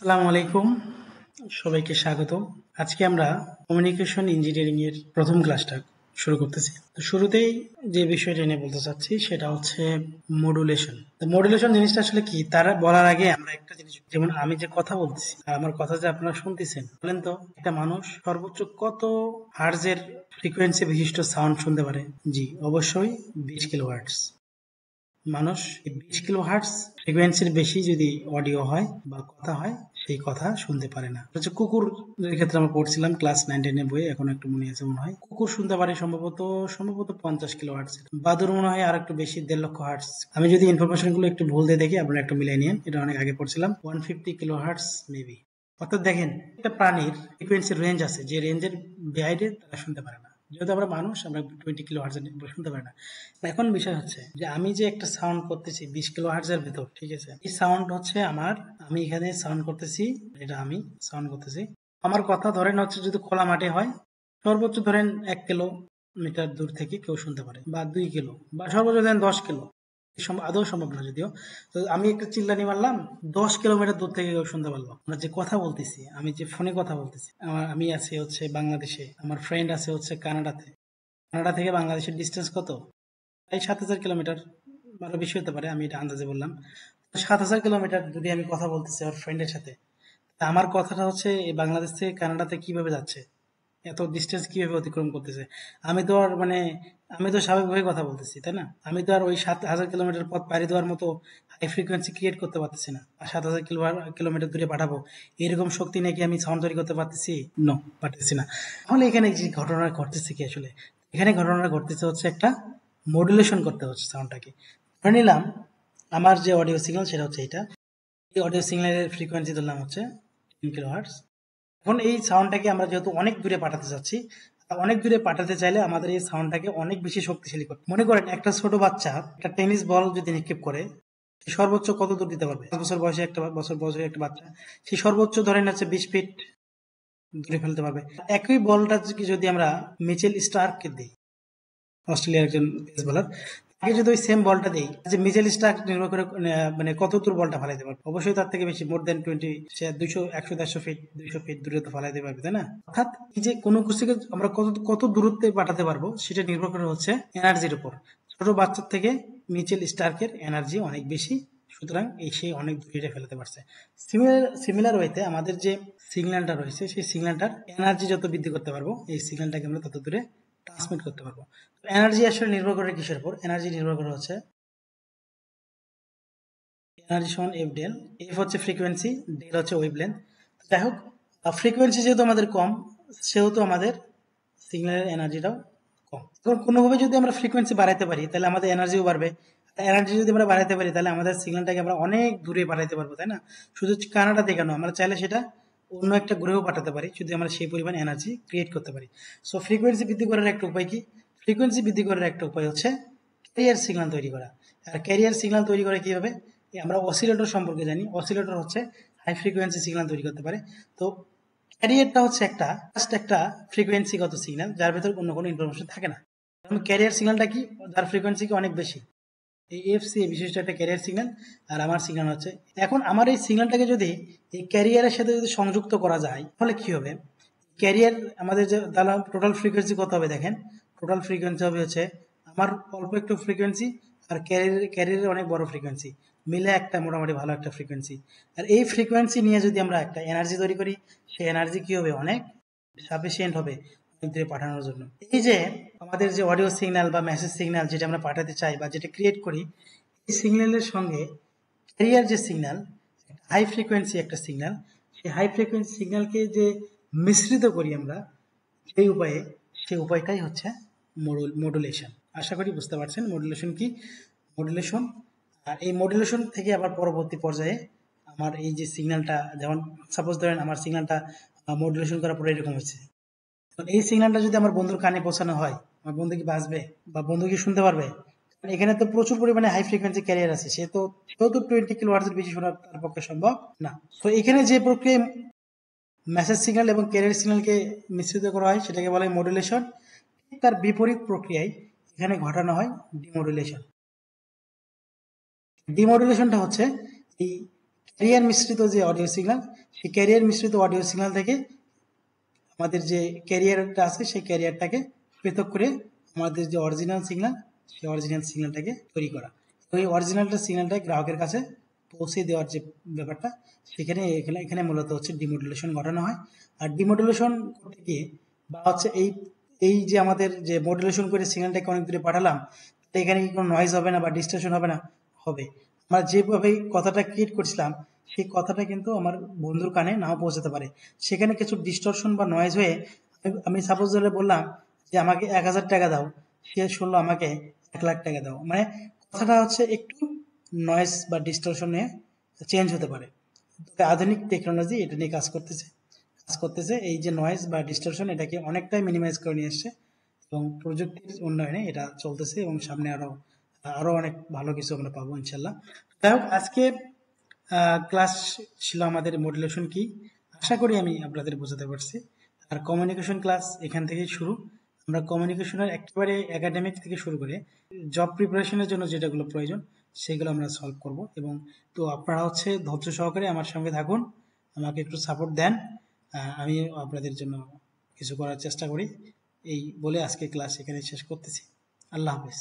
আসসালামু আলাইকুম, সবাইকে স্বাগত। আজকে আমরা কমিউনিকেশন ইঞ্জিনিয়ারিং এর প্রথম ক্লাসটা শুরু করতেছি। তো শুরুতেই যে বিষয়টা নিয়ে বলতে চাচ্ছি সেটা হচ্ছে মডুলেশন। তো মডুলেশন জিনিসটা আসলে কি তার বলার আগে আমরা একটা জিনিস, যেমন আমি যে কথা বলতেছি আর আমার কথা যে আপনারা শুনতেছেন, বলেন তো একটা মানুষ সর্বোচ্চ কত হার্জের ফ্রিকোয়েন্সি বিশিষ্ট সাউন্ড শুনতে পারে? জি, অবশ্যই 20 কিলোহার্টজ। মানুষ 20 কিলোহার্টজ ফ্রিকোয়েন্সির বেশি যদি অডিও হয় বা কথা হয় সেই কথা শুনতে পারে না। হচ্ছে কুকুরের ক্ষেত্রে আমরা পড়ছিলাম ক্লাস 9-10 বইয়ে, এখন একটু মনে আছে মনে হয়। কুকুর শুনতে পারে সম্ভবত 50 কিলোহার্টজ, বাদুর মনে হয় আর একটু বেশি, 1.5 লক্ষ হার্টজ। আমি যদি ইনফরমেশন গুলো একটু ভুল দিয়ে দেখি আপনারা একটু মিলাই নিন, এটা অনেক আগে পড়ছিলাম। 150 কিলোহার্টজ মেবি। অর্থাৎ দেখেন, একটা প্রাণীর ফ্রিকোয়েন্সির রেঞ্জ আছে, যে রেঞ্জের বাইরে তারা শুনতে পারে না। যেহেতু আমরা মানুষ, আমরা 20 কিলোহার্টজ শুনতে পারি না। এখন বিষয় হচ্ছে যে আমি যে একটা সাউন্ড করতেছি 20 কিলোহার্টজের ভেতর, ঠিক আছে, এই সাউন্ড হচ্ছে আমি এখানে সাউন্ড করতেছি, এটা আমি সাউন্ড করতেছি। আমার কথা ধরেন হচ্ছে যদি খোলা মাঠে হয়, সর্বোচ্চ ধরেন 1 কিলোমিটার দূর থেকে কেউ শুনতে পারে, বা 2 কিলো, বা সর্বোচ্চ ধরেন 10 কিলো। আদৌ সম্ভব না যদিও। তো আমি একটা চিল্লানি মারলাম, 10 কিলোমিটার দূর থেকে কেউ শুনতে পারলো। আমরা যে কথা বলতেছি, আমি যে ফোনে কথা বলতেছি, আমি আছি হচ্ছে বাংলাদেশে, আমার ফ্রেন্ড আছে হচ্ছে কানাডাতে। কানাডা থেকে বাংলাদেশের ডিস্টেন্স কত? প্রায় 7,000 কিলোমিটার, আরো বেশি হতে পারে, আমি এটা আন্দাজে বললাম। 7,000 কিলোমিটার যদি আমি কথা বলতেছি আমার ফ্রেন্ডের সাথে, তা আমার কথাটা হচ্ছে এই বাংলাদেশ থেকে কানাডাতে কিভাবে যাচ্ছে, এত ডিস্টেন্স কিভাবে অতিক্রম করতেছে? আমি তো আর মানে আমি তো স্বাভাবিকভাবে কথা বলতেছি, তাই না? আমি তো আর ওই 7,000 কিলোমিটার পথ পাড়ি দেওয়ার মতো হাই ফ্রিকোয়েন্সি ক্রিয়েট করতে পারতেছি না, আর 7,000 কিলোমিটার দূরে পাঠাবো এরকম শক্তি নাকি আমি সাউন্ড তৈরি করতে পারতেছি? নো, পারতেছি না। তাহলে এখানে যে ঘটনা ঘটতেছে কি আসলে? এখানে ঘটনাটা ঘটতেছে হচ্ছে একটা মডুলেশন করতে হচ্ছে সাউন্ডটাকে। ধরে নিলাম আমার যে অডিও সিগন্যাল সেটা হচ্ছে এটা, এই অডিও সিগন্যালের ফ্রিকোয়েন্সি ধরলাম হচ্ছে 10 কিলোহার্টজ। এখন এই সাউন্ডটাকে আমরা যেহেতু অনেক দূরে পাঠাতে চাচ্ছি, অনেক দূরে পাঠাতে চাইলে আমাদের এই সাউন্ডটাকে অনেক বেশি শক্তিশালী করতে, মনে করেন একটা ছোট বাচ্চা একটা টেনিস বল যদি নিক্ষেপ করে, সে সর্বোচ্চ কত দূর দিতে পারবে? 5 বছর বয়সে একটা বাচ্চা, সে সর্বোচ্চ ধরেন হচ্ছে 20 ফিট দূরে ফেলতে পারবে। একই বলটা যদি আমরা মিচেল স্টার্ককে দিই, অস্ট্রেলিয়ার একজন পেস বোলার, তাকে যদি ওই সেম বলটা দেই, যে মিচেল স্টার্ক নির্ভর করে মানে কত দূর বলটা ফালাইতে পারবে? অবশ্যই তার থেকে বেশি, মোর দেন 20, সে 200, 100, 150 ফিট, 200 ফিট দূরে তো ফালাইতে পারবে, তাই না? অর্থাৎ এই যে কোনো কিছুকে আমরা কত কত দূরত্বে পাঠাতে পারবো সেটা নির্ভর করে হচ্ছে এনার্জির উপর। ছোট বাচ্চার থেকে মিচেল স্টার্কের এনার্জি অনেক বেশি, সুতরাং সে অনেক দূরে ফেলতে পারছে। সিমিলার ওয়েতে আমাদের যে সিগন্যালটা রয়েছে, সেই সিগন্যালটার এনার্জি যত বৃদ্ধি করতে পারবো, এই সিগন্যালটাকে আমরা তত দূরে ট্রান্সমিট করতে পারবো। এনার্জি আসলে নির্ভর করে কিসের উপর? এনার্জি নির্ভর করে হচ্ছে এনার্জি সমান এফ ডেল। এফ হচ্ছে ফ্রিকোয়েন্সি, ডেল হচ্ছে ওয়েভলেন্থ। যাই হোক, ফ্রিকোয়েন্সি যেহেতু আমাদের কম, সেহেতু আমাদের সিগন্যালের এনার্জিটাও কম। এখন কোনোভাবে যদি আমরা ফ্রিকোয়েন্সি বাড়াইতে পারি তাহলে আমাদের এনার্জিও বাড়বে। এনার্জি যদি আমরা বাড়াইতে পারি তাহলে আমাদের সিগন্যালটাকে আমরা অনেক দূরে পাঠাইতে পারবো, তাই না? শুধু কানাডা থেকে নয়, আমরা চাইলে সেটা অন্য একটা গ্রহেও পাঠাতে পারি যদি আমরা সেই পরিমাণ এনার্জি ক্রিয়েট করতে পারি। সো ফ্রিকোয়েন্সি বৃদ্ধি করার একটা উপায় কি? ফ্রিকোয়েন্সি বৃদ্ধি করার একটা উপায় হচ্ছে ক্যারিয়ার সিগন্যাল তৈরি করা। আর ক্যারিয়ার সিগন্যাল তৈরি করা কিভাবে? আমরা অসিলেটর সম্পর্কে জানি। অসিলেটর হচ্ছে হাই ফ্রিকোয়েন্সি সিগন্যাল তৈরি করতে পারে। তো ক্যারিয়ারটা হচ্ছে একটা ফ্রিকোয়েন্সিগত সিগন্যাল যার ভেতর অন্য কোনো ইনফরমেশন থাকে না। ক্যারিয়ার সিগন্যালটা কি? যার ফ্রিকোয়েন্সি কি অনেক বেশি। এই এফসি বিশিষ্ট একটা ক্যারিয়ার সিগন্যাল, আর আমার সিগন্যাল হচ্ছে। এখন আমার এই সিগন্যালটাকে যদি এই ক্যারিয়ারের সাথে যদি সংযুক্ত করা যায় তাহলে কি হবে? ক্যারিয়ার আমাদের যে তাহলে টোটাল ফ্রিকোয়েন্সি কত হবে দেখেন। টোটাল ফ্রিকোয়েন্সি হবে হচ্ছে আমার অল্প একটু ফ্রিকোয়েন্সি আর ক্যারিয়ারের অনেক বড় ফ্রিকোয়েন্সি মিলে একটা মোটামুটি ভালো একটা ফ্রিকোয়েন্সি। আর এই ফ্রিকোয়েন্সি নিয়ে যদি আমরা একটা এনার্জি তৈরি করি, সেই এনার্জি কি হবে? অনেক সাফিসিয়েন্ট হবে অনেক দূরে পাঠানোর জন্য। এই যে আমাদের যে অডিও সিগন্যাল বা মেসেজ সিগন্যাল যেটা আমরা পাঠাতে চাই বা যেটা ক্রিয়েট করি, এই সিগন্যালের সঙ্গে ক্যারিয়ার যে সিগন্যাল, হাই ফ্রিকোয়েন্সি একটা সিগন্যাল, সেই হাই ফ্রিকোয়েন্সি সিগন্যালকে যে মিশ্রিত করি আমরা সেই উপায়ে, সেই উপায়টাই হচ্ছে মডুলেশন। আশা করি বুঝতে পারছেন মডুলেশন কি। মডুলেশন, আর এই মডুলেশন থেকে আবার পরবর্তী পর্যায়ে আমার এই যে সিগন্যালটা, যেমন সাপোজ ধরেন আমার সিগন্যালটা মডুলেশন করার পরে এরকম হচ্ছে, এই সিগন্যালটা যদি আমার বন্ধুর কানে পৌঁছানো হয়, আমার বন্ধু কি বাঁচবে বা বন্ধু কি শুনতে পারবে? এখানে তো প্রচুর পরিমাণে হাই ফ্রিকোয়েন্সি ক্যারিয়ার আছে, সেও তো 20 কিলোহার্টজের বেশি শোনা তার পক্ষে সম্ভব না। তো এখানে যে প্রক্রিয়া মেসেজ সিগন্যাল এবং ক্যারিয়ার সিগন্যালকে মিশ্রিত করা হয় সেটাকে বলা হয় মডুলেশন। তার বিপরীত প্রক্রিয়ায় এখানে ঘটানো হয় ডিমodulation। ডিমodulationটা হচ্ছে এই ক্যারিয়ার মিশ্রিত যে অডিও সিগন্যাল, সেই ক্যারিয়ার মিশ্রিত অডিও সিগন্যাল থেকে আমাদের যে ক্যারিয়ারটা আছে সেই ক্যারিয়ারটাকে পৃথক করে আমাদের যে অরিজিনাল সিগন্যাল, সেই অরিজিনাল সিগন্যালটাকে তৈরি করা। ওই অরিজিনালটা সিগন্যালটা গ্রাহকের কাছে পৌঁছে দেওয়ার যে ব্যাপারটা, সেখানে এখানে মূলত হচ্ছে ডিমোডুলেশন ঘটানো হয়। আর ডিমোডুলেশন করতে গিয়ে বা হচ্ছে এই যে আমাদের যে মডুলেশন করে সিগন্যালটাকে অনেক দূরে পাঠালাম, এখানে কি কোনো নয়েজ হবে না বা ডিস্টরশন হবে না? হবে। আমরা যেভাবে কথাটা ক্রিয়েট করছিলাম সেই কথাটা কিন্তু আমার বন্ধুর কানে নাও পৌঁছাতে পারে। সেখানে কিছু ডিস্টরশন বা নয়েজ হয়ে আমি সাপোজ ধরে বললাম যে আমাকে ১,০০০ টাকা দাও, সে শুনলো আমাকে ১,০০,০০০ টাকা দাও। মানে কথাটা হচ্ছে একটু নয়েজ বা ডিস্টরশনে চেঞ্জ হতে পারে। তবে আধুনিক টেকনোলজি এটা নিয়ে কাজ করতেছে। এই যে নয়েজ বা ডিস্টরশন এটাকে অনেকটাই মিনিমাইজ করে নিয়ে এসছে এবং প্রযুক্তির উন্নয়নে এটা চলতেছে এবং সামনে আরো অনেক ভালো কিছু আমরা পাবো ইনশাল্লাহ। যাই হোক, আজকে ক্লাস ছিল আমাদের মডুলেশন কি, আশা করি আমি আপনাদের বোঝাতে পারছি। আর কমিউনিকেশন ক্লাস এখান থেকেই শুরু। আমরা কমিউনিকেশনের একেবারে একাডেমিক থেকে শুরু করে জব প্রিপারেশনের জন্য যেটাগুলো প্রয়োজন সেগুলো আমরা সলভ করব। এবং তো আপনারা হচ্ছে ধৈর্য সহকারে আমার সঙ্গে থাকুন, আমাকে একটু সাপোর্ট দেন, আমি আপনাদের জন্য কিছু করার চেষ্টা করি। এই বলে আজকে ক্লাস এখানে শেষ করতেছি। আল্লাহ হাফেজ।